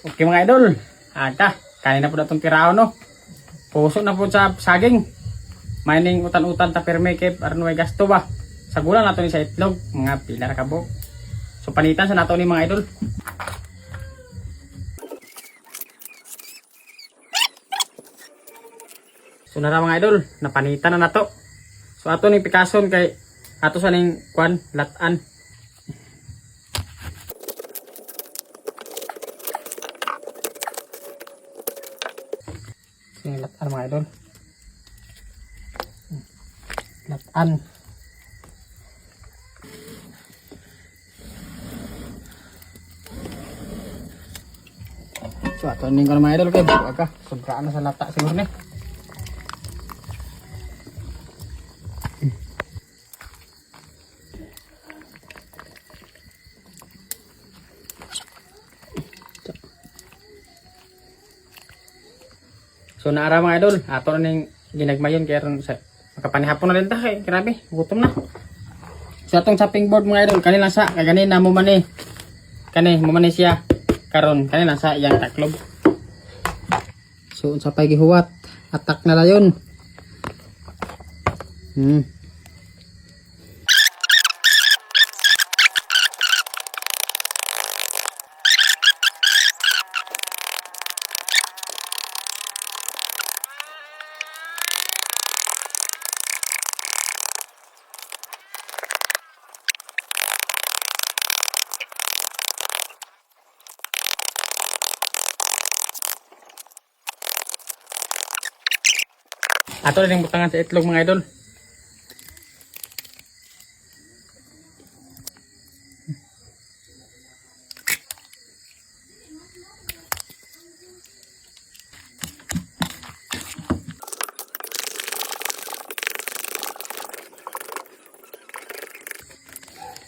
Okay mga idol, kanin na po na itong tiraho no. Puso na po sa saging. Mining utan-utan ta perme kay arno may gasto ba. Sa gulang nato ni sa itlog, mga pila ka bo. So panitan sa nato ni mga idol. So nara mga idol, napanitan na nato. So ato ning pikason kay ato sa ning kwan latan. Yung latan mga idol. Latan. So ato ning ko mga idol kay buka sugaan na sa lata siguro ni. So naara mga idol, ato na ning ginagmayon kaya ron sa makapanihapon na rin ta kay grabe, gutom na. Sa atong chopping board mga idol, kanina sa kay ganina mo man ni. Kani mo man ni siya karon kanina sa iyang taklob. So unsa pay gihuwat, atak na dayon. Ato rin butangan sa itlog mga idol.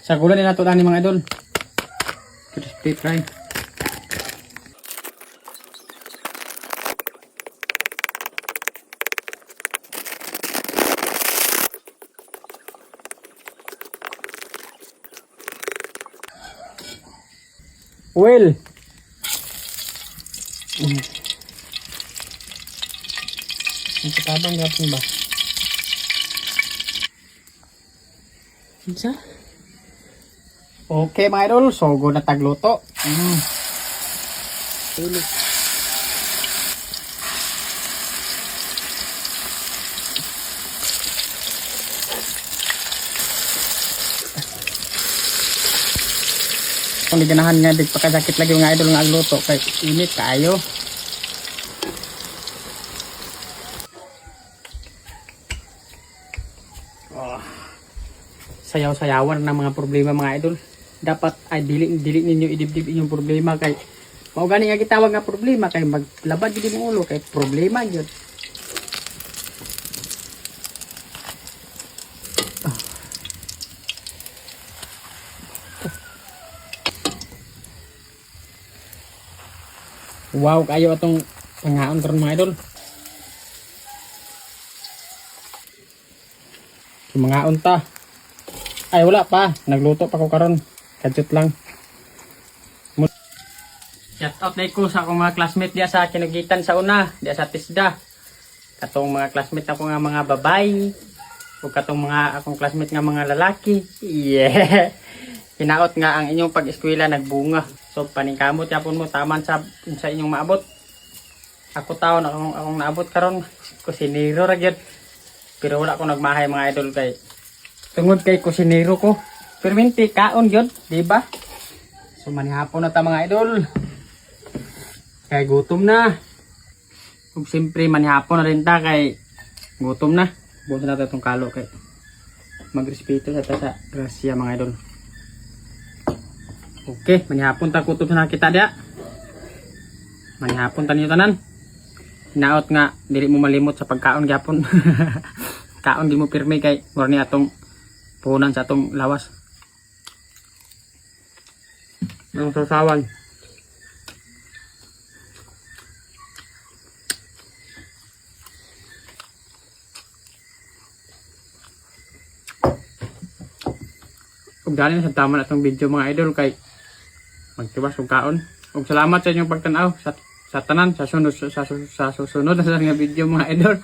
Sa gulan ni nato ni mga idol. Crispy fry. Well. Ang katabang gapon ba? Isa? Okay mga idol, so go na tagluto. Kung di ganahan nga, di pagkasakit lagi mga idol nga agluto kay init kayo. Sayaw-sayawan ng mga problema mga idol. Dapat ay dili ninyo idibdib inyong problema kay mao gani nga gitawag nga problema kay maglabad gid imong ulo kay problema gyud. Wow, kayo atong pangaon karon mga idol. Mangaon ta. Ay wala pa, nagluto pa ko karon. Kadjut lang. Shout out day ko sa akong mga classmate diya sa Kinugitan sa una, diya sa Tisda. Katong mga classmate ako nga mga babae, ug katong mga akong classmate nga mga lalaki. Yeah. Hinaot nga ang inyong pag-eskwela nagbunga. So paningkamot yapon mo taman sa inyong maabot. Ako taon akong naabot karon kusinero ra gyud. Pero wala ko nagmahay mga idol kay tungod kay kusinero ko. Perminti kaon gyud, di ba? So manihapon na ta mga idol. Kay gutom na. Ug siyempre manihapon na rin ta kay gutom na. Buos na ta tong kalo kay magrespeto sa ta sa grasya mga idol. Okay, manihapon ta kutob na kita dia. Manihapon ta niyo tanan. Hinaot nga dili mo malimot sa pagkaon gyapon. Kaon di mo pirmi kay mura ni atong puhunan sa atong lawas. Ang sasawan. Ug dali na sa tama na itong video mga idol kay magtiwas og kaon. Ug salamat sa inyong pagtanaw sa tanan sa susunod na sa nga video mga idol.